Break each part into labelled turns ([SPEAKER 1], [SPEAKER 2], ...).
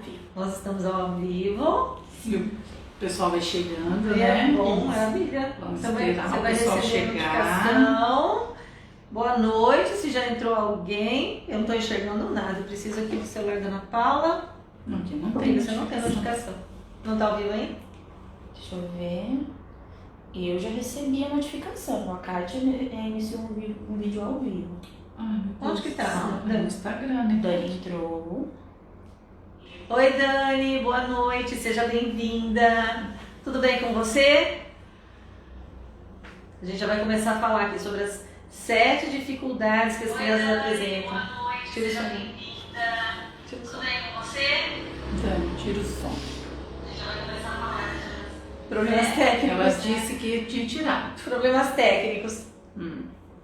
[SPEAKER 1] vivo.
[SPEAKER 2] Nós estamos ao vivo.
[SPEAKER 3] E o pessoal vai chegando,
[SPEAKER 2] É
[SPEAKER 3] né?
[SPEAKER 2] bom, maravilha.
[SPEAKER 3] Vamos
[SPEAKER 2] Você vai
[SPEAKER 3] pessoal
[SPEAKER 2] receber
[SPEAKER 3] chegar.
[SPEAKER 2] notificação. Boa noite, se já entrou alguém. Eu não estou enxergando nada. Eu preciso aqui do celular da Ana Paula.
[SPEAKER 3] Aqui não
[SPEAKER 2] Porque
[SPEAKER 3] tem.
[SPEAKER 2] você não tem notificação. Não está ao vivo ainda?
[SPEAKER 1] Deixa eu ver. Eu já recebi a notificação. A Kátia iniciou um vídeo ao vivo.
[SPEAKER 3] Ai, meu
[SPEAKER 2] Onde
[SPEAKER 3] Deus
[SPEAKER 2] que tá?
[SPEAKER 3] do céu, No Instagram, né?
[SPEAKER 1] Dani entrou.
[SPEAKER 2] Oi, Dani. Boa noite. Seja bem-vinda. Tudo bem com você? A gente já vai começar a falar aqui sobre as 7 dificuldades que as crianças apresentam.
[SPEAKER 4] Boa noite,
[SPEAKER 2] Tira o
[SPEAKER 4] seja
[SPEAKER 2] som.
[SPEAKER 4] bem-vinda.
[SPEAKER 2] Tira o som.
[SPEAKER 4] Tudo bem com você?
[SPEAKER 3] Dani, tira o som.
[SPEAKER 4] A gente já vai começar a falar.
[SPEAKER 2] Problemas técnicos.
[SPEAKER 3] Ela disse que tinha tirado.
[SPEAKER 2] Problemas técnicos.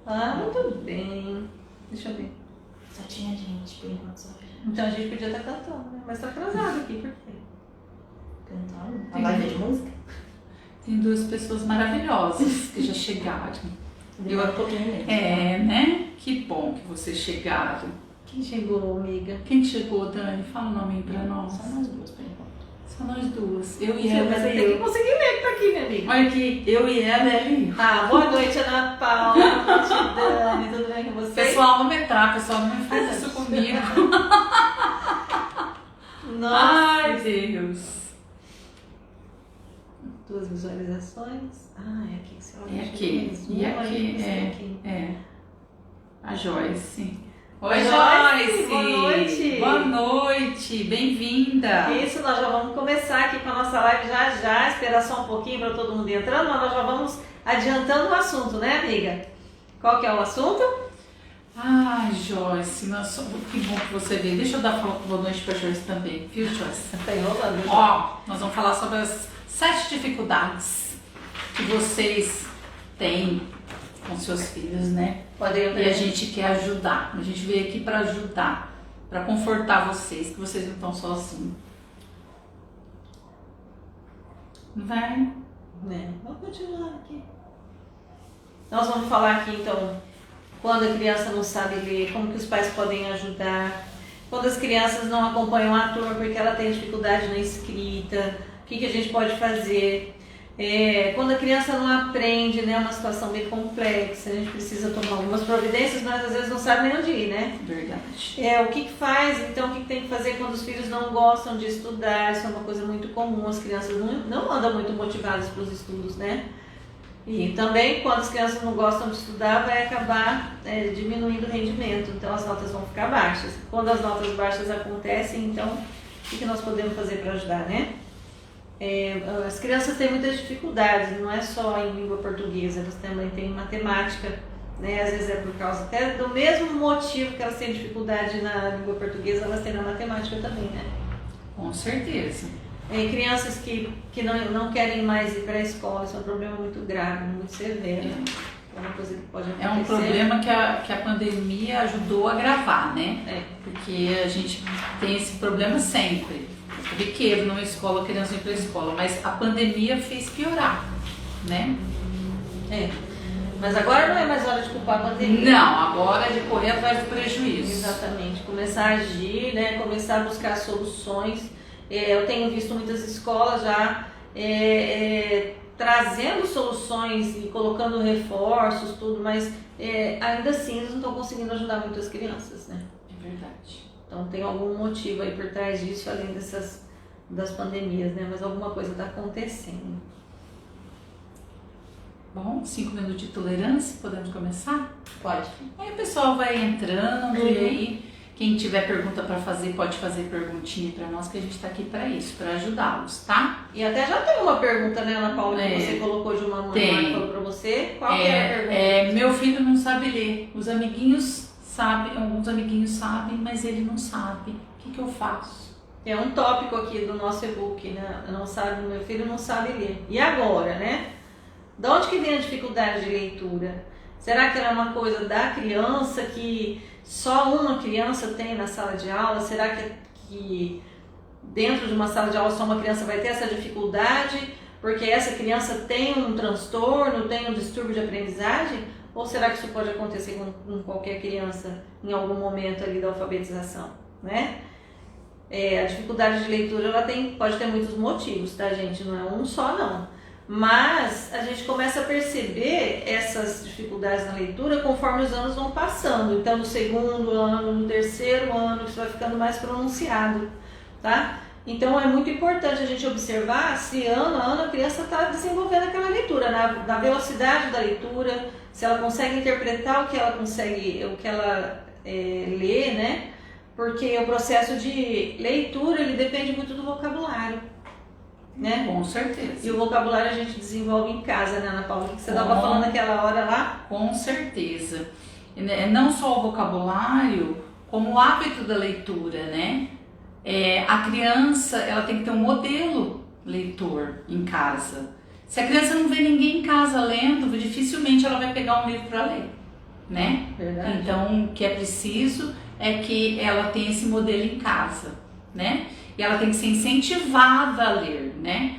[SPEAKER 2] Ah,
[SPEAKER 3] Hum.
[SPEAKER 2] muito bem. Deixa eu ver.
[SPEAKER 1] Só tinha gente, por enquanto só.
[SPEAKER 2] Então a gente podia estar cantando, né? Mas tá atrasado aqui, por quê?
[SPEAKER 1] Cantando. A
[SPEAKER 3] Tem
[SPEAKER 1] live
[SPEAKER 3] gente.
[SPEAKER 1] de música?
[SPEAKER 3] Tem duas pessoas maravilhosas que já chegaram.
[SPEAKER 1] Demora um pouquinho mesmo.
[SPEAKER 3] É, né? Que bom que vocês chegaram.
[SPEAKER 2] Quem chegou, amiga?
[SPEAKER 3] Quem que chegou, Dani? Fala o nome aí pra nós.
[SPEAKER 1] Só nós duas, por enquanto.
[SPEAKER 3] Só nós duas. Eu e
[SPEAKER 2] Mas
[SPEAKER 3] ela
[SPEAKER 2] você
[SPEAKER 3] e
[SPEAKER 2] tem que
[SPEAKER 3] eu.
[SPEAKER 2] conseguir ler que tá aqui, minha amiga.
[SPEAKER 3] Olha aqui, eu e ela e eu.
[SPEAKER 2] Ah, boa noite, Ana Paula. Boa noite, Dani. Tudo bem com você?
[SPEAKER 3] Pessoal, não me entrar, pessoal, não me faz isso comigo.
[SPEAKER 2] Nossa.
[SPEAKER 3] Ai, Deus.
[SPEAKER 2] 2 visualizações. Ah, é aqui que você olha.
[SPEAKER 3] E aqui, e aqui, é. A Joyce. Oi,
[SPEAKER 2] Oi,
[SPEAKER 3] Joyce.
[SPEAKER 2] boa noite.
[SPEAKER 3] Boa noite, bem-vinda.
[SPEAKER 2] Isso, nós já vamos começar aqui com a nossa live já, esperar só um pouquinho para todo mundo ir entrando, mas nós já vamos adiantando o assunto, né, amiga? Qual que é o assunto?
[SPEAKER 3] Ai, Joyce, que bom que você veio. Deixa eu dar boa noite pra Joyce também, viu, Joyce?
[SPEAKER 2] Tá enrolando.
[SPEAKER 3] Ó, nós vamos falar sobre as 7 dificuldades que vocês têm com seus filhos, né?
[SPEAKER 2] Podem
[SPEAKER 3] E a gente quer ajudar. A gente veio aqui para ajudar, para confortar vocês, que vocês não estão sozinhos. Vai.
[SPEAKER 2] né? Vamos continuar aqui. Nós vamos falar aqui então, quando a criança não sabe ler, como que os pais podem ajudar. Quando as crianças não acompanham a turma porque ela tem dificuldade na escrita, o que a gente pode fazer? Quando a criança não aprende, né, é uma situação bem complexa, a gente precisa tomar algumas providências, mas às vezes não sabe nem onde ir, né?
[SPEAKER 3] Verdade.
[SPEAKER 2] O que faz, então, o que tem que fazer quando os filhos não gostam de estudar? Isso é uma coisa muito comum, as crianças não andam muito motivadas para os estudos, né? E também, quando as crianças não gostam de estudar, vai acabar diminuindo o rendimento, então as notas vão ficar baixas. Quando as notas baixas acontecem, então, o que nós podemos fazer para ajudar, né? As crianças têm muitas dificuldades, não é só em língua portuguesa, elas também têm matemática, né? Às vezes é por causa até do mesmo motivo que elas têm dificuldade na língua portuguesa, elas têm na matemática também, né?
[SPEAKER 3] Com certeza.
[SPEAKER 2] Crianças que não querem mais ir para a escola, isso é um problema muito grave, muito severo. É uma coisa que pode acontecer.
[SPEAKER 3] É um problema que a pandemia ajudou a agravar, né? Porque a gente tem esse problema sempre. É corriqueiro numa escola, a criança ir para a escola, mas a pandemia fez piorar, né?
[SPEAKER 2] Mas agora não é mais hora de culpar a pandemia.
[SPEAKER 3] Não, agora é de correr atrás do prejuízo.
[SPEAKER 2] Exatamente, começar a agir, né? Começar a buscar soluções. Eu tenho visto muitas escolas já trazendo soluções e colocando reforços, tudo, mas ainda assim eles não estão conseguindo ajudar muito as crianças, né?
[SPEAKER 3] É verdade.
[SPEAKER 2] Então tem algum motivo aí por trás disso, além das pandemias, né? Mas alguma coisa está acontecendo.
[SPEAKER 3] Bom, 5 minutos de tolerância, podemos começar?
[SPEAKER 1] Pode.
[SPEAKER 3] Aí o pessoal vai entrando e aí quem tiver pergunta para fazer, pode fazer perguntinha para nós, que a gente está aqui para isso, para ajudá-los, tá?
[SPEAKER 2] E até já tem uma pergunta, né, Ana Paula, que você colocou de uma mãe que falou para você. Qual que é a pergunta?
[SPEAKER 3] Meu filho não sabe ler. Os amiguinhos sabem, alguns amiguinhos sabem, mas ele não sabe. O que eu faço?
[SPEAKER 2] É um tópico aqui do nosso e-book, né? Meu filho não sabe ler. E agora, né? De onde que vem a dificuldade de leitura? Será que ela é uma coisa da criança que só uma criança tem na sala de aula? Será que dentro de uma sala de aula só uma criança vai ter essa dificuldade porque essa criança tem um transtorno, tem um distúrbio de aprendizagem? Ou será que isso pode acontecer com qualquer criança em algum momento ali da alfabetização, né? A dificuldade de leitura ela pode ter muitos motivos, tá, gente? Não é um só, não. Mas a gente começa a perceber essas dificuldades na leitura conforme os anos vão passando. Então, no segundo ano, no terceiro ano, isso vai ficando mais pronunciado, tá? Então, é muito importante a gente observar se ano a ano a criança está desenvolvendo aquela leitura, na velocidade da leitura, se ela consegue interpretar o que ela lê, né? Porque o processo de leitura, ele depende muito do vocabulário, né?
[SPEAKER 3] Com certeza.
[SPEAKER 2] E o vocabulário a gente desenvolve em casa, né, Ana Paula? O que você estava falando naquela hora lá?
[SPEAKER 3] Com certeza. Não só o vocabulário, como o hábito da leitura, né? A criança, ela tem que ter um modelo leitor em casa. Se a criança não vê ninguém em casa lendo, dificilmente ela vai pegar um livro para ler, né?
[SPEAKER 2] Verdade.
[SPEAKER 3] Então, o que é preciso é que ela tenha esse modelo em casa, né? E ela tem que ser incentivada a ler, né?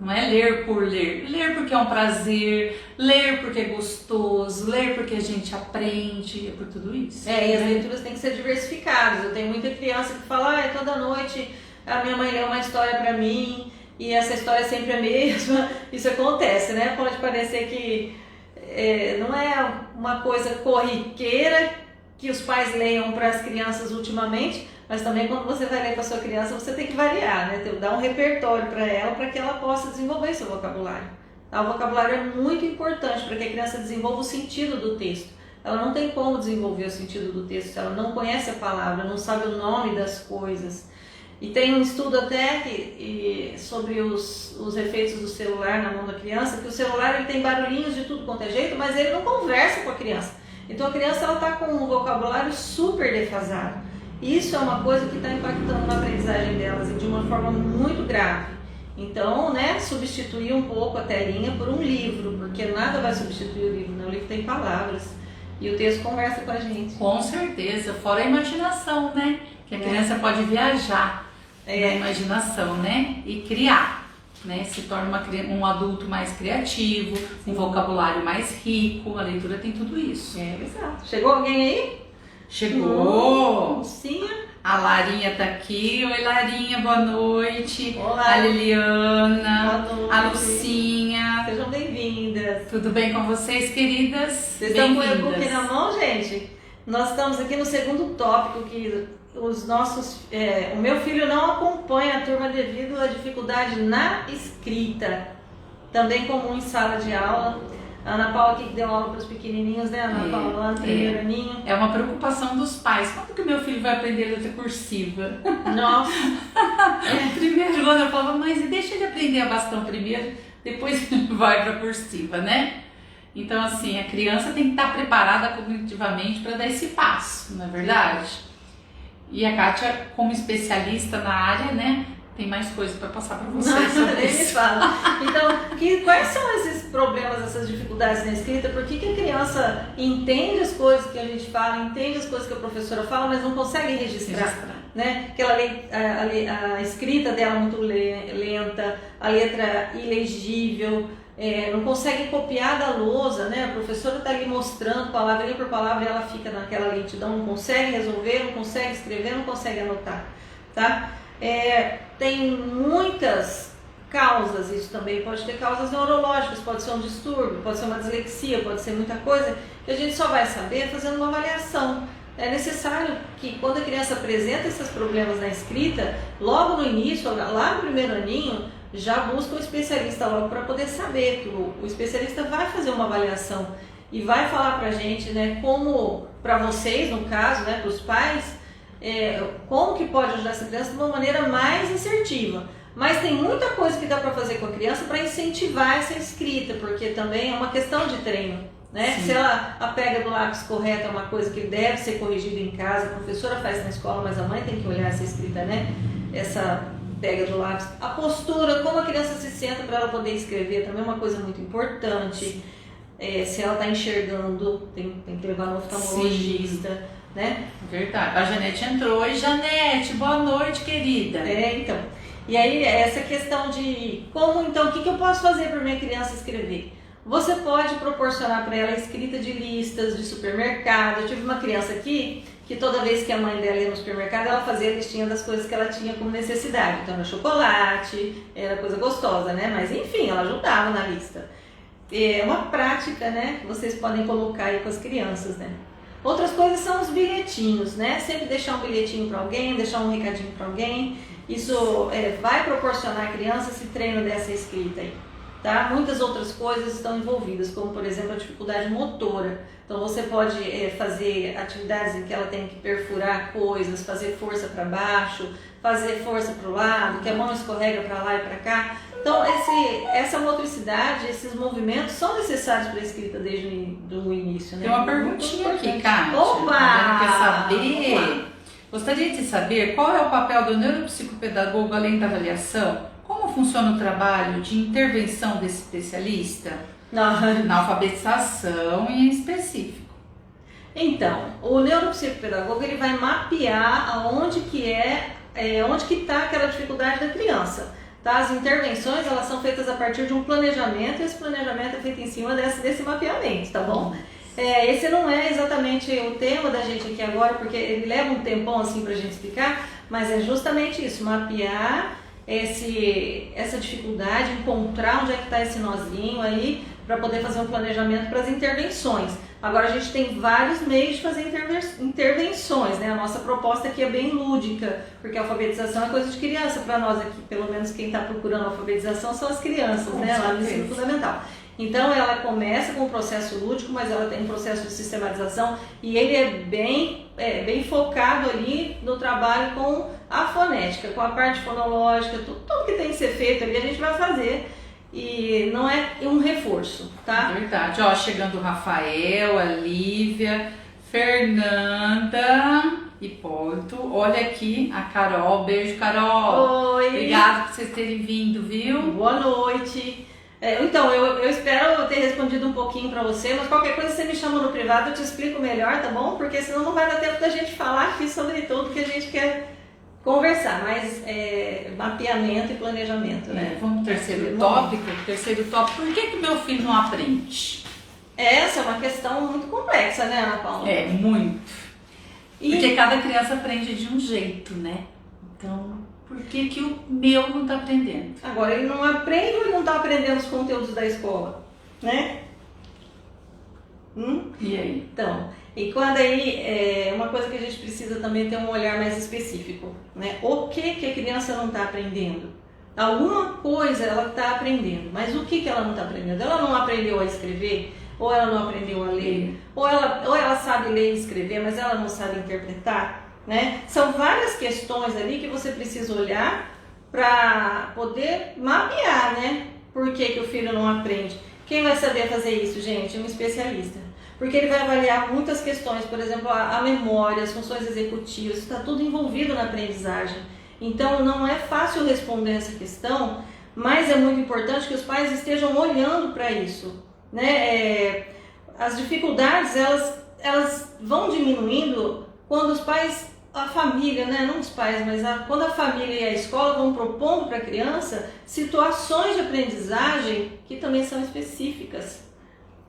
[SPEAKER 3] Não é ler por ler. Ler porque é um prazer, ler porque é gostoso, ler porque a gente aprende, é por tudo isso.
[SPEAKER 2] E as leituras têm que ser diversificadas. Eu tenho muita criança que fala, toda noite a minha mãe lê uma história pra mim e essa história sempre é a mesma. Isso acontece, né? Pode parecer que não é uma coisa corriqueira que os pais leiam para as crianças ultimamente, mas também quando você vai ler para sua criança, você tem que variar, né? Dar um repertório para ela, para que ela possa desenvolver seu vocabulário. Tá? O vocabulário é muito importante para que a criança desenvolva o sentido do texto. Ela não tem como desenvolver o sentido do texto se ela não conhece a palavra, não sabe o nome das coisas. E tem um estudo até sobre os efeitos do celular na mão da criança, que o celular ele tem barulhinhos de tudo quanto é jeito, mas ele não conversa com a criança. Então a criança está com um vocabulário super defasado. Isso é uma coisa que está impactando na aprendizagem delas de uma forma muito grave. Então, né, substituir um pouco a telinha por um livro, porque nada vai substituir o livro, né? O livro tem palavras e o texto conversa com a gente.
[SPEAKER 3] Com certeza, fora a imaginação, né? Que a criança pode viajar na imaginação, né? E criar, né? Se torna um adulto mais criativo, um vocabulário mais rico, a leitura tem tudo isso.
[SPEAKER 2] Exato. Chegou alguém aí?
[SPEAKER 3] Chegou!
[SPEAKER 2] Sim.
[SPEAKER 3] A Larinha tá aqui. Oi, Larinha, boa noite.
[SPEAKER 2] Olá.
[SPEAKER 3] A Liliana,
[SPEAKER 2] Boa noite.
[SPEAKER 3] a Lucinha.
[SPEAKER 2] Sejam bem-vindas.
[SPEAKER 3] Tudo bem com vocês, queridas?
[SPEAKER 2] Vocês estão com o e-book na mão, gente? Nós estamos aqui no segundo tópico, que o meu filho não acompanha a turma devido à dificuldade na escrita. Também comum em sala de aula. A Ana Paula que deu aula para os pequenininhos, né, Ana Paula, lá no primeiro aninho.
[SPEAKER 3] É uma preocupação dos pais. Quando que meu filho vai aprender letra cursiva?
[SPEAKER 2] Nossa!
[SPEAKER 3] Primeiro ano eu falava, mas deixa ele aprender a bastão primeiro, depois ele vai para cursiva, né? Então, assim, a criança tem que estar preparada cognitivamente para dar esse passo, não é verdade? E a Kátia, como especialista na área, né, tem mais coisa para passar para vocês sobre isso.
[SPEAKER 2] Então, quais são esses problemas, essas dificuldades na escrita? Por que a criança entende as coisas que a gente fala, entende as coisas que a professora fala, mas não consegue registrar? Né? A escrita dela é muito lenta, a letra ilegível, não consegue copiar da lousa, né? A professora está ali mostrando palavrinha por palavra e ela fica naquela lentidão, não consegue resolver, não consegue escrever, não consegue anotar, tá? Tem muitas causas, isso também pode ter causas neurológicas, pode ser um distúrbio, pode ser uma dislexia, pode ser muita coisa que a gente só vai saber fazendo uma avaliação. É necessário que quando a criança apresenta esses problemas na escrita, logo no início, lá no primeiro aninho, já busca um especialista logo para poder saber, que o especialista vai fazer uma avaliação e vai falar pra gente, né, como, para vocês no caso, né, para os pais, como que pode ajudar essa criança de uma maneira mais assertiva. Mas tem muita coisa que dá para fazer com a criança para incentivar essa escrita, porque também é uma questão de treino, né? Se a pega do lápis correta é uma coisa que deve ser corrigida em casa, a professora faz na escola, mas a mãe tem que olhar essa escrita, né? Essa pega do lápis. A postura, como a criança se senta para ela poder escrever, também é uma coisa muito importante. Se ela está enxergando, tem que levar no oftalmologista, né?
[SPEAKER 3] Verdade. A Janete entrou. Oi, Janete, boa noite, querida.
[SPEAKER 2] Então. E aí, essa questão de o que eu posso fazer para minha criança escrever? Você pode proporcionar para ela a escrita de listas de supermercado. Eu tive uma criança aqui que toda vez que a mãe dela ia no supermercado, ela fazia a listinha das coisas que ela tinha como necessidade. Então era chocolate, era coisa gostosa, né? Mas enfim, ela ajudava na lista. É uma prática, né, que vocês podem colocar aí com as crianças, né? Outras coisas são os bilhetinhos, né? Sempre deixar um bilhetinho para alguém, deixar um recadinho para alguém. Isso vai proporcionar à criança esse treino dessa escrita aí, tá? Muitas outras coisas estão envolvidas, como por exemplo a dificuldade motora. Então você pode fazer atividades em que ela tem que perfurar coisas, fazer força para baixo, fazer força para o lado, que a mão escorrega para lá e para cá. Então essa motricidade, esses movimentos são necessários para a escrita desde o início, né?
[SPEAKER 3] Tem uma perguntinha aqui, Kátia.
[SPEAKER 2] Opa!
[SPEAKER 3] A quer saber? Gostaria de saber qual é o papel do neuropsicopedagogo além da avaliação? Como funciona o trabalho de intervenção desse especialista? Na alfabetização em específico.
[SPEAKER 2] Então, o neuropsicopedagogo ele vai mapear aonde que onde que está aquela dificuldade da criança. Tá? As intervenções elas são feitas a partir de um planejamento e esse planejamento é feito em cima desse mapeamento, tá bom? Esse não é exatamente o tema da gente aqui agora, porque ele leva um tempão assim pra gente explicar, mas é justamente isso, mapear essa dificuldade, encontrar onde é que está esse nozinho aí, para poder fazer um planejamento para as intervenções. Agora a gente tem vários meios de fazer intervenções, né? A nossa proposta aqui é bem lúdica, porque a alfabetização é coisa de criança para nós aqui, pelo menos quem está procurando alfabetização são as crianças, né? Lá no ensino fundamental. Então ela começa com um processo lúdico, mas ela tem um processo de sistematização e ele é bem focado ali no trabalho com a fonética, com a parte fonológica, tudo que tem que ser feito ali a gente vai fazer. E não é um reforço, tá?
[SPEAKER 3] Verdade. Ó, chegando o Rafael, a Lívia, Fernanda, Hipólito. Olha aqui a Carol. Beijo, Carol.
[SPEAKER 2] Oi.
[SPEAKER 3] Obrigada por vocês terem vindo, viu?
[SPEAKER 2] Boa noite. Então, eu espero ter respondido um pouquinho pra você, mas qualquer coisa você me chama no privado, eu te explico melhor, tá bom? Porque senão não vai dar tempo da gente falar aqui sobre tudo que a gente quer conversar, mas mapeamento e planejamento, né?
[SPEAKER 3] Vamos pro terceiro tópico. Por que meu filho não aprende?
[SPEAKER 2] Essa é uma questão muito complexa, né, Ana Paula?
[SPEAKER 3] Muito. Porque cada criança aprende de um jeito, né? Então, por que o meu não tá aprendendo?
[SPEAKER 2] Agora, ele não aprende ou ele não tá aprendendo os conteúdos da escola, né?
[SPEAKER 3] E aí?
[SPEAKER 2] Então, e quando aí, uma coisa que a gente precisa também ter um olhar mais específico, né? O que a criança não está aprendendo? Alguma coisa ela está aprendendo, mas o que ela não está aprendendo? Ela não aprendeu a escrever, ou ela não aprendeu a ler, ou ela sabe ler e escrever, mas ela não sabe interpretar, né? São várias questões ali que você precisa olhar para poder mapear, né? Por que o filho não aprende? Quem vai saber fazer isso, gente? Um especialista. Porque ele vai avaliar muitas questões, por exemplo, a memória, as funções executivas, está tudo envolvido na aprendizagem. Então não é fácil responder essa questão, mas é muito importante que os pais estejam olhando para isso, né? As dificuldades, elas vão diminuindo quando os pais, a família, né? Não os pais, mas quando a família e a escola vão propondo para a criança situações de aprendizagem que também são específicas.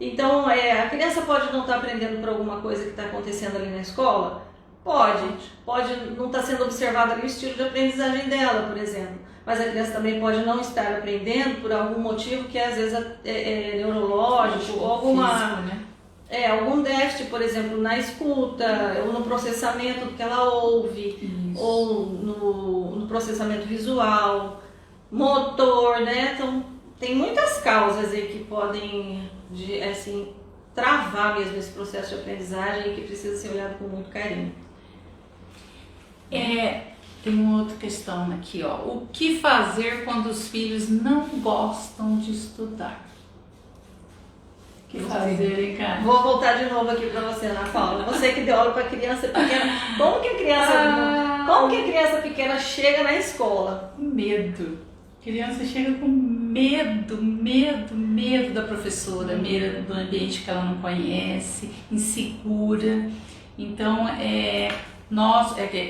[SPEAKER 2] Então, a criança pode não estar aprendendo por alguma coisa que está acontecendo ali na escola? Pode não estar sendo observado ali o estilo de aprendizagem dela, por exemplo. Mas a criança também pode não estar aprendendo por algum motivo que às vezes é neurológico, ou alguma,
[SPEAKER 3] físico, né?
[SPEAKER 2] Algum déficit, por exemplo, na escuta, ou no processamento do que ela ouve,
[SPEAKER 3] Isso.
[SPEAKER 2] ou no processamento visual, motor, né? Então, tem muitas causas aí que podem travar mesmo esse processo de aprendizagem e que precisa ser olhado com muito carinho.
[SPEAKER 3] Tem uma outra questão aqui, ó. O que fazer quando os filhos não gostam de estudar? O que fazer, hein, cara?
[SPEAKER 2] Vou voltar de novo aqui para você, Ana Paula. Você que deu aula para criança pequena, como que a criança pequena chega na escola?
[SPEAKER 3] Medo. A criança chega com medo da professora, medo do ambiente que ela não conhece, insegura. Então,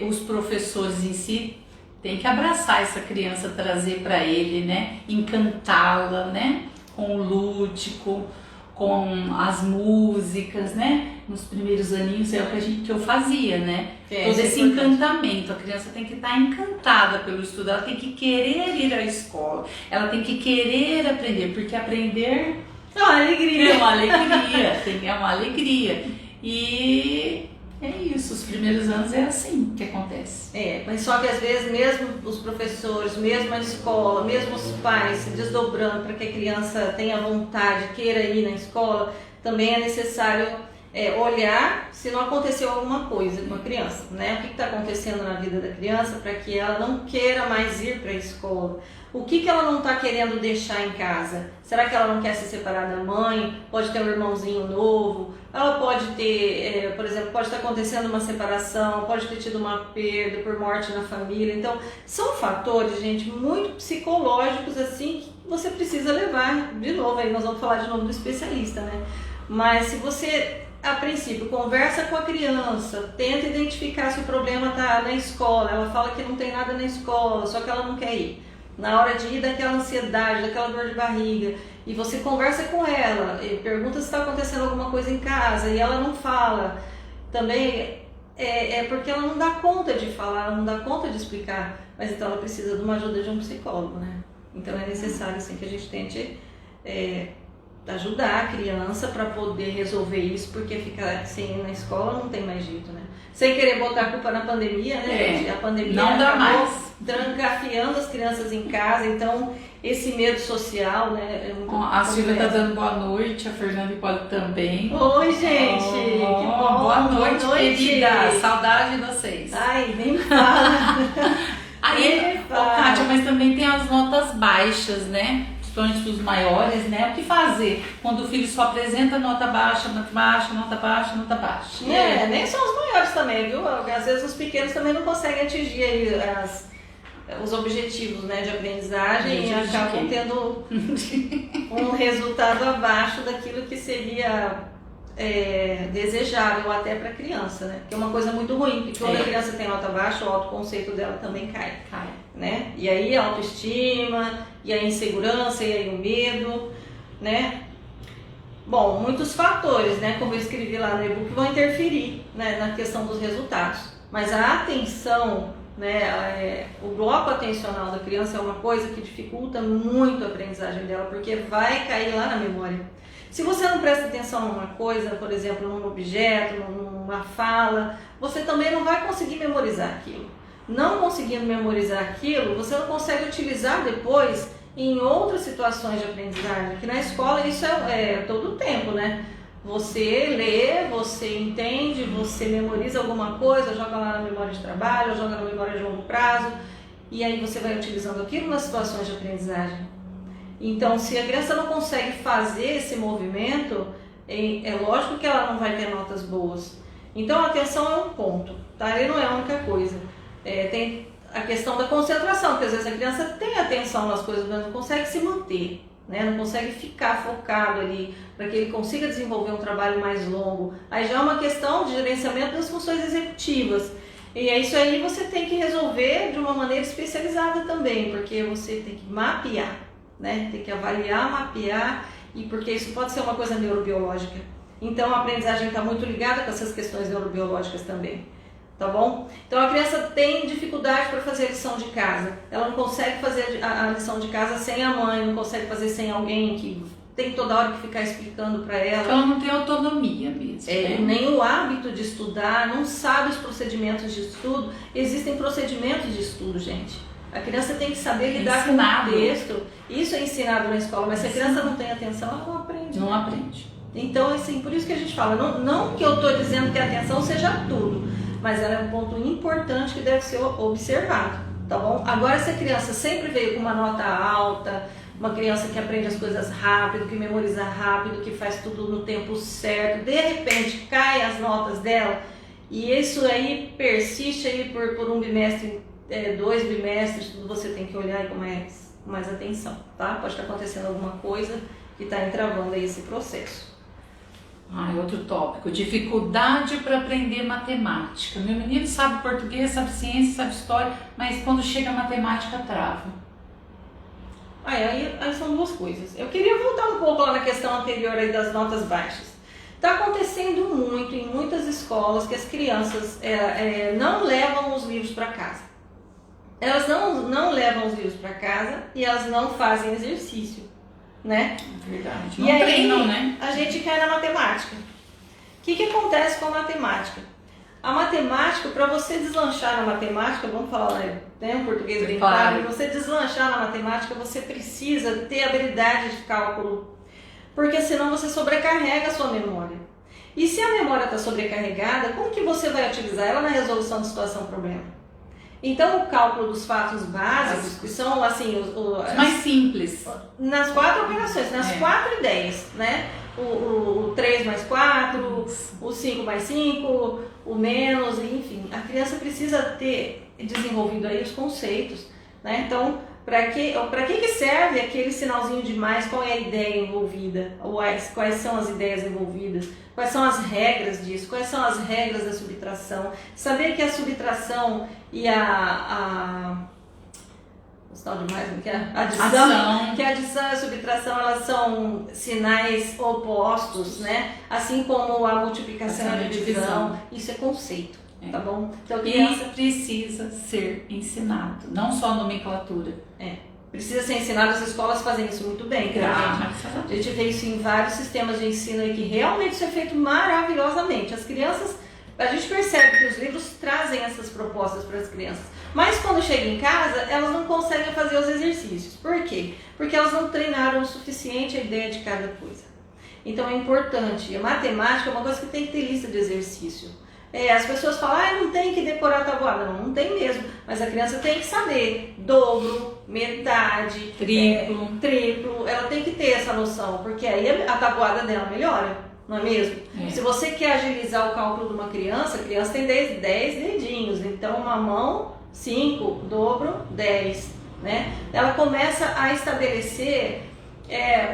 [SPEAKER 3] os professores em si têm que abraçar essa criança, trazer para ele, né? Encantá-la, né? Com o lúdico, com as músicas, né? nos primeiros aninhos é o que eu fazia, né? Todo
[SPEAKER 2] isso é
[SPEAKER 3] esse
[SPEAKER 2] importante.
[SPEAKER 3] encantamento. A criança tem que estar encantada pelo estudo, ela tem que querer ir à escola, ela tem que querer aprender, porque aprender
[SPEAKER 2] É uma alegria.
[SPEAKER 3] é uma alegria, é uma alegria. E é isso, os primeiros anos é assim que acontece.
[SPEAKER 2] Mas só que às vezes mesmo os professores, mesmo a escola, mesmo os pais se desdobrando para que a criança tenha vontade, queira ir na escola, também é necessário olhar se não aconteceu alguma coisa com a criança, né? O que está acontecendo na vida da criança para que ela não queira mais ir para a escola? O que ela não está querendo deixar em casa? Será que ela não quer se separar da mãe? Pode ter um irmãozinho novo? Ela pode ter, por exemplo, pode estar acontecendo uma separação, pode ter tido uma perda por morte na família. Então, são fatores, gente, muito psicológicos, assim, que você precisa levar. De novo, aí nós vamos falar de novo do especialista, né? Mas se você, a princípio, conversa com a criança, tenta identificar se o problema está na escola, ela fala que não tem nada na escola, só que ela não quer ir. Na hora de ir, daquela ansiedade, daquela dor de barriga, e você conversa com ela, e pergunta se está acontecendo alguma coisa em casa, e ela não fala, também é porque ela não dá conta de falar, ela não dá conta de explicar, mas então ela precisa de uma ajuda de um psicólogo, né? Então é necessário assim, que a gente tente ajudar a criança para poder resolver isso, porque ficar sem ir na escola não tem mais jeito, né? Sem querer botar a culpa na pandemia, né, gente? A pandemia
[SPEAKER 3] não dá
[SPEAKER 2] acabou
[SPEAKER 3] mais
[SPEAKER 2] trancafiando as crianças em casa, então esse medo social, né?
[SPEAKER 3] A Silvia tá dando boa noite, a Fernanda Hipólito também.
[SPEAKER 2] Oi, gente! Que bom!
[SPEAKER 3] Boa noite, querida! Saudade de vocês.
[SPEAKER 2] Ai, nem me fala!
[SPEAKER 3] Aí, Kátia, mas também tem as notas baixas, né? Principalmente para os maiores, né? O que fazer quando o filho só apresenta nota baixa, nota baixa, nota baixa, nota baixa?
[SPEAKER 2] Nem só os maiores também, viu? Às vezes os pequenos também não conseguem atingir aí os objetivos, né, de aprendizagem e acabam tendo um resultado abaixo daquilo que seria desejável até para a criança, né? Que é uma coisa muito ruim, porque quando a criança tem nota baixa, o autoconceito dela também cai. Né? E aí a autoestima, e a insegurança, e aí o medo, né? Bom, muitos fatores, né, como eu escrevi lá no e-book, vão interferir, né, na questão dos resultados. Mas a atenção, né, o bloco atencional da criança é uma coisa que dificulta muito a aprendizagem dela, porque vai cair lá na memória. Se você não presta atenção numa coisa, por exemplo, num objeto, numa fala, você também não vai conseguir memorizar aquilo. Não conseguindo memorizar aquilo, você não consegue utilizar depois em outras situações de aprendizagem, que na escola isso é todo o tempo, né? Você lê, você entende, você memoriza alguma coisa, joga lá na memória de trabalho, joga na memória de longo prazo, e aí você vai utilizando aquilo nas situações de aprendizagem. Então, se a criança não consegue fazer esse movimento, é lógico que ela não vai ter notas boas. Então, a atenção é um ponto, tá? Ele não é a única coisa. Tem a questão da concentração, porque às vezes a criança tem atenção nas coisas, mas não consegue se manter, né? Não consegue ficar focado ali para que ele consiga desenvolver um trabalho mais longo. Aí já é uma questão de gerenciamento das funções executivas. E é isso aí, você tem que resolver de uma maneira especializada também, porque você tem que mapear, né? Tem que avaliar, mapear, e porque isso pode ser uma coisa neurobiológica. Então a aprendizagem está muito ligada com essas questões neurobiológicas também. Tá bom? Então a criança tem dificuldade para fazer a lição de casa. Ela não consegue fazer a lição de casa sem a mãe, não consegue fazer sem alguém que tem toda hora que ficar explicando para ela.
[SPEAKER 3] Então ela não tem autonomia mesmo. Né?
[SPEAKER 2] Nem o hábito de estudar, não sabe os procedimentos de estudo. Existem procedimentos de estudo, gente. A criança tem que saber lidar com o texto. Isso é ensinado na escola, mas se a criança não tem atenção, ela não aprende.
[SPEAKER 3] Não aprende.
[SPEAKER 2] Então, assim, por isso que a gente fala, não que eu estou dizendo que a atenção seja tudo, mas ela é um ponto importante que deve ser observado, tá bom? Agora, se a criança sempre veio com uma nota alta, uma criança que aprende as coisas rápido, que memoriza rápido, que faz tudo no tempo certo, de repente cai as notas dela, e isso aí persiste aí por um bimestre, 2 bimestres, você tem que olhar com mais atenção, tá? Pode estar acontecendo alguma coisa que está entravando aí esse processo.
[SPEAKER 3] Outro tópico, dificuldade para aprender matemática. Meu menino sabe português, sabe ciência, sabe história, mas quando chega a matemática trava.
[SPEAKER 2] Aí são duas coisas. Eu queria voltar um pouco lá na questão anterior aí das notas baixas. Está acontecendo muito em muitas escolas que as crianças não levam os livros para casa. Elas não levam os livros para casa e elas não fazem exercício, né?
[SPEAKER 3] Verdade.
[SPEAKER 2] E
[SPEAKER 3] Não
[SPEAKER 2] aí,
[SPEAKER 3] treinam, né?
[SPEAKER 2] a gente cai na matemática. O que acontece com a matemática? A matemática, para você deslanchar na matemática, vamos falar um português bem claro, para você deslanchar na matemática, você precisa ter habilidade de cálculo, porque senão você sobrecarrega a sua memória. E se a memória está sobrecarregada, como que você vai utilizar ela na resolução de situação-problema? Então, o cálculo dos fatos básicos, que são assim,
[SPEAKER 3] os mais simples,
[SPEAKER 2] nas 4 operações, nas 4 ideias, né? O 3 mais 4, o 5 mais 5, o menos, enfim. A criança precisa ter desenvolvido aí os conceitos, né? Então, para que serve aquele sinalzinho de mais? Qual é a ideia envolvida? Quais são as ideias envolvidas? Quais são as regras disso? Quais são as regras da subtração? Saber que a subtração e adição, que a adição e a subtração, elas são sinais opostos, né? Assim como a multiplicação e a divisão. Isso é conceito, tá bom? Então,
[SPEAKER 3] criança precisa ser ensinado, não só nomenclatura.
[SPEAKER 2] Precisa ser ensinado, as escolas fazem isso muito bem, a gente vê isso em vários sistemas de ensino aí que realmente isso é feito maravilhosamente. As crianças, a gente percebe que os livros trazem essas propostas para as crianças, mas quando chega em casa, elas não conseguem fazer os exercícios. Por quê? Porque elas não treinaram o suficiente a ideia de cada coisa. Então é importante, a matemática é uma coisa que tem que ter lista de exercício. As pessoas falam, não tem que decorar a tabuada. Não tem mesmo, mas a criança tem que saber dobro, metade, triplo, ela tem que ter essa noção, porque aí a tabuada dela melhora, não é mesmo? Se você quer agilizar o cálculo de uma criança, a criança tem 10 dedinhos, então uma mão, 5, dobro, 10, né? Ela começa a estabelecer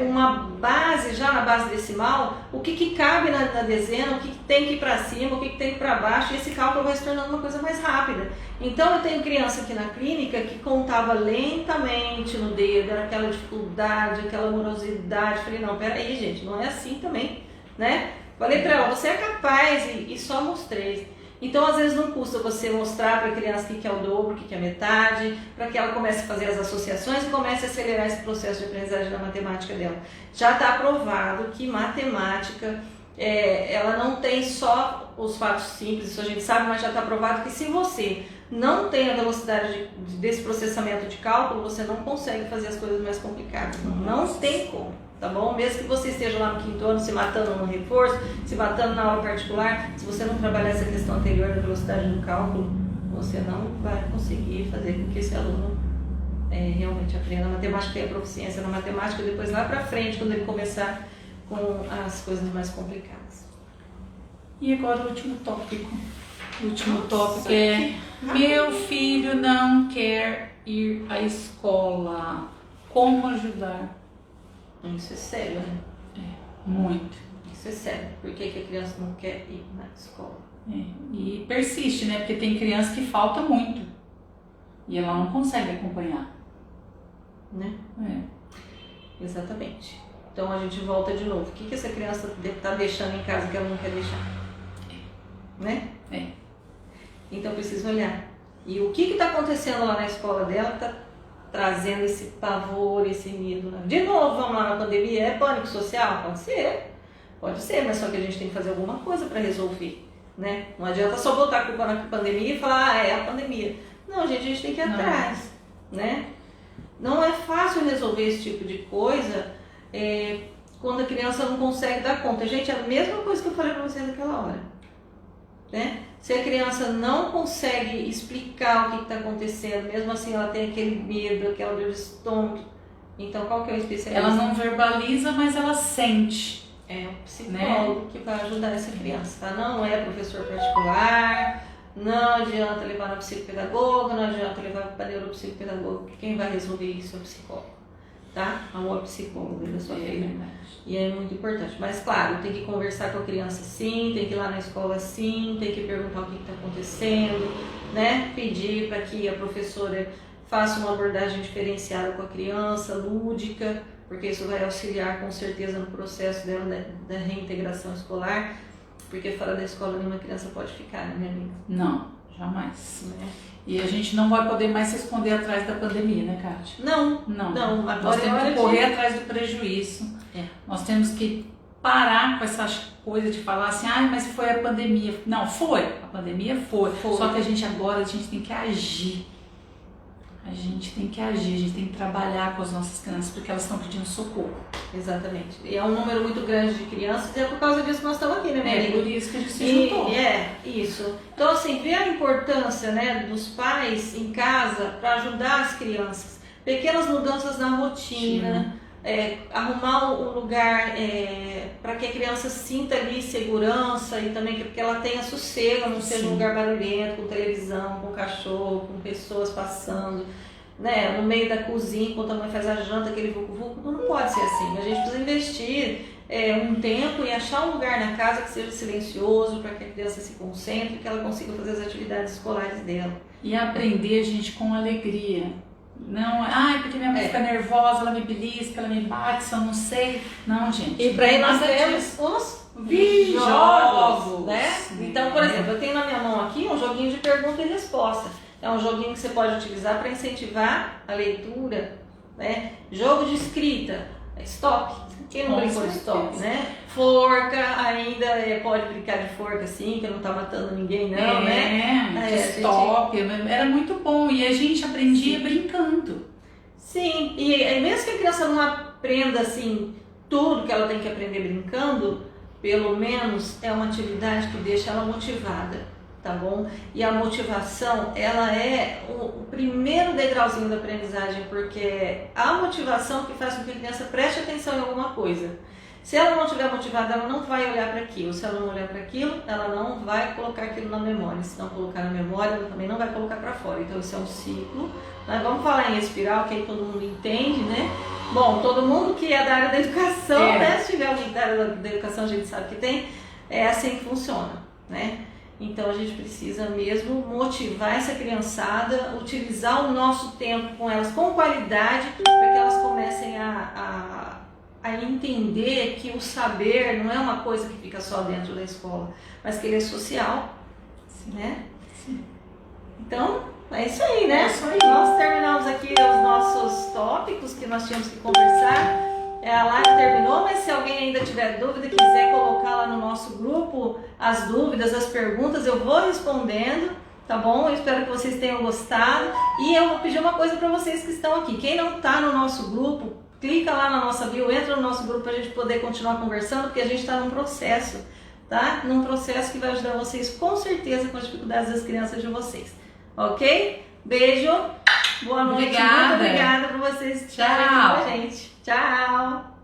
[SPEAKER 2] uma base, já na base decimal, o que cabe na dezena, o que tem que ir para cima, o que tem que ir para baixo, e esse cálculo vai se tornando uma coisa mais rápida. Então eu tenho criança aqui na clínica que contava lentamente no dedo, era aquela dificuldade, aquela morosidade. Falei, não, peraí, gente, não é assim também, né? Falei para ela, você é capaz, e só mostrei. Então, às vezes, não custa você mostrar para a criança o que é o dobro, o que é a metade, para que ela comece a fazer as associações e comece a acelerar esse processo de aprendizagem da matemática dela. Já está aprovado que matemática, ela não tem só os fatos simples, isso a gente sabe, mas já está aprovado que se você não tem a velocidade desse processamento de cálculo, você não consegue fazer as coisas mais complicadas. Não tem como. Tá bom? Mesmo que você esteja lá no 5º ano se matando no reforço, se matando na aula particular, se você não trabalhar essa questão anterior da velocidade do cálculo, você não vai conseguir fazer com que esse aluno realmente aprenda a matemática e a proficiência na matemática, depois lá pra frente, quando ele começar com as coisas mais complicadas.
[SPEAKER 3] E agora o último tópico. O último tópico é: meu filho não quer ir à escola. Como ajudar?
[SPEAKER 2] Isso é sério, né?
[SPEAKER 3] Muito.
[SPEAKER 2] Isso é sério. Por que a criança não quer ir na escola?
[SPEAKER 3] E persiste, né? Porque tem criança que falta muito. E ela não consegue acompanhar.
[SPEAKER 2] Né? Exatamente. Então a gente volta de novo. O que essa criança está deixando em casa que ela não quer deixar? Né? Então precisa olhar. E o que está acontecendo lá na escola dela que está trazendo esse pavor, esse medo. De novo, vamos lá na pandemia, é pânico social? Pode ser, mas só que a gente tem que fazer alguma coisa para resolver, né? Não adianta só botar a culpa na pandemia e falar, é a pandemia. Não, gente, a gente tem que ir atrás, né? Não é fácil resolver esse tipo de coisa quando a criança não consegue dar conta. Gente, é a mesma coisa que eu falei para vocês naquela hora, né? Se a criança não consegue explicar o que está acontecendo, mesmo assim ela tem aquele medo, aquela dor de estômago, então qual que é o especialista?
[SPEAKER 3] Ela não verbaliza, mas ela sente.
[SPEAKER 2] É o psicólogo, né, que vai ajudar essa criança, tá? Não é professor particular, não adianta levar na psicopedagoga, não adianta levar para neuropsicopedagoga, quem vai resolver isso é o psicólogo, tá? Amor psicólogo da sua filha. E é muito importante. Mas, claro, tem que conversar com a criança sim, tem que ir lá na escola sim, tem que perguntar o que está acontecendo, né? Pedir para que a professora faça uma abordagem diferenciada com a criança, lúdica, porque isso vai auxiliar com certeza no processo dela da reintegração escolar, porque fora da escola nenhuma criança pode ficar, né, minha amiga?
[SPEAKER 3] Não, jamais.
[SPEAKER 2] Né?
[SPEAKER 3] E a gente não vai poder mais se esconder atrás da pandemia, né, Kátia?
[SPEAKER 2] Não,
[SPEAKER 3] Nós
[SPEAKER 2] agora
[SPEAKER 3] temos
[SPEAKER 2] é
[SPEAKER 3] que correr atrás do prejuízo.
[SPEAKER 2] É.
[SPEAKER 3] Nós temos que parar com essa coisa de falar assim, mas foi a pandemia. Não, foi. A pandemia foi. Só que a gente tem que agir. A gente tem que agir, a gente tem que trabalhar com as nossas crianças porque elas estão pedindo socorro.
[SPEAKER 2] Exatamente. E é um número muito grande de crianças e é por causa disso que nós estamos aqui, né, minha amiga?
[SPEAKER 3] Por isso que a gente se juntou.
[SPEAKER 2] Isso. Então, assim, ver a importância, né, dos pais em casa para ajudar as crianças. Pequenas mudanças na rotina, arrumar um lugar para que a criança sinta ali segurança e também que ela tenha sossego, não seja um lugar barulhento, com televisão, com cachorro, com pessoas passando, né, no meio da cozinha, enquanto a mãe faz a janta, aquele vucu-vucu. Não pode ser assim. A gente precisa investir um tempo e achar um lugar na casa que seja silencioso para que a criança se concentre e que ela consiga fazer as atividades escolares dela.
[SPEAKER 3] E aprender, gente, com alegria. Não, porque minha mãe fica nervosa, ela me belisca, ela me bate, se eu não sei. Não, gente.
[SPEAKER 2] E para aí nós temos os jogos, né? Então, por exemplo, eu tenho na minha mão aqui um joguinho de pergunta e resposta. É um joguinho que você pode utilizar para incentivar a leitura, né? Jogo de escrita, stop. Quem não brincou de stop, né? Forca, ainda pode brincar de forca, sim, que não tá matando ninguém, não, né?
[SPEAKER 3] Stop, era muito bom. E a gente aprendia brincando.
[SPEAKER 2] Sim, e mesmo que a criança não aprenda, assim, tudo que ela tem que aprender brincando, pelo menos é uma atividade que deixa ela motivada, tá bom? E a motivação, ela é o primeiro degrauzinho da aprendizagem, porque é a motivação que faz com que a criança preste atenção em alguma coisa. Se ela não estiver motivada, ela não vai olhar para aquilo. Se ela não olhar para aquilo, ela não vai colocar aquilo na memória. Se não colocar na memória, ela também não vai colocar para fora. Então, isso é um ciclo. Nós vamos falar em espiral, que aí todo mundo entende, né? Bom, todo mundo que é da área da educação, né? Se tiver alguém da área da educação, a gente sabe que tem. É assim que funciona, né? Então, a gente precisa mesmo motivar essa criançada, utilizar o nosso tempo com elas com qualidade, para que elas comecem a entender que o saber não é uma coisa que fica só dentro da escola, mas que ele é social, né? Sim. Então, é isso aí, né? Nós terminamos aqui os nossos tópicos que nós tínhamos que conversar. A live terminou, mas se alguém ainda tiver dúvida, quiser colocar lá no nosso grupo as dúvidas, as perguntas, eu vou respondendo, tá bom? Eu espero que vocês tenham gostado. E eu vou pedir uma coisa para vocês que estão aqui. Quem não está no nosso grupo, clica lá na nossa bio, entra no nosso grupo para a gente poder continuar conversando, porque a gente está num processo, tá? Num processo que vai ajudar vocês com certeza com as dificuldades das crianças de vocês. Ok? Beijo, boa noite, muito obrigada por vocês estarem aqui com a gente. Tchau!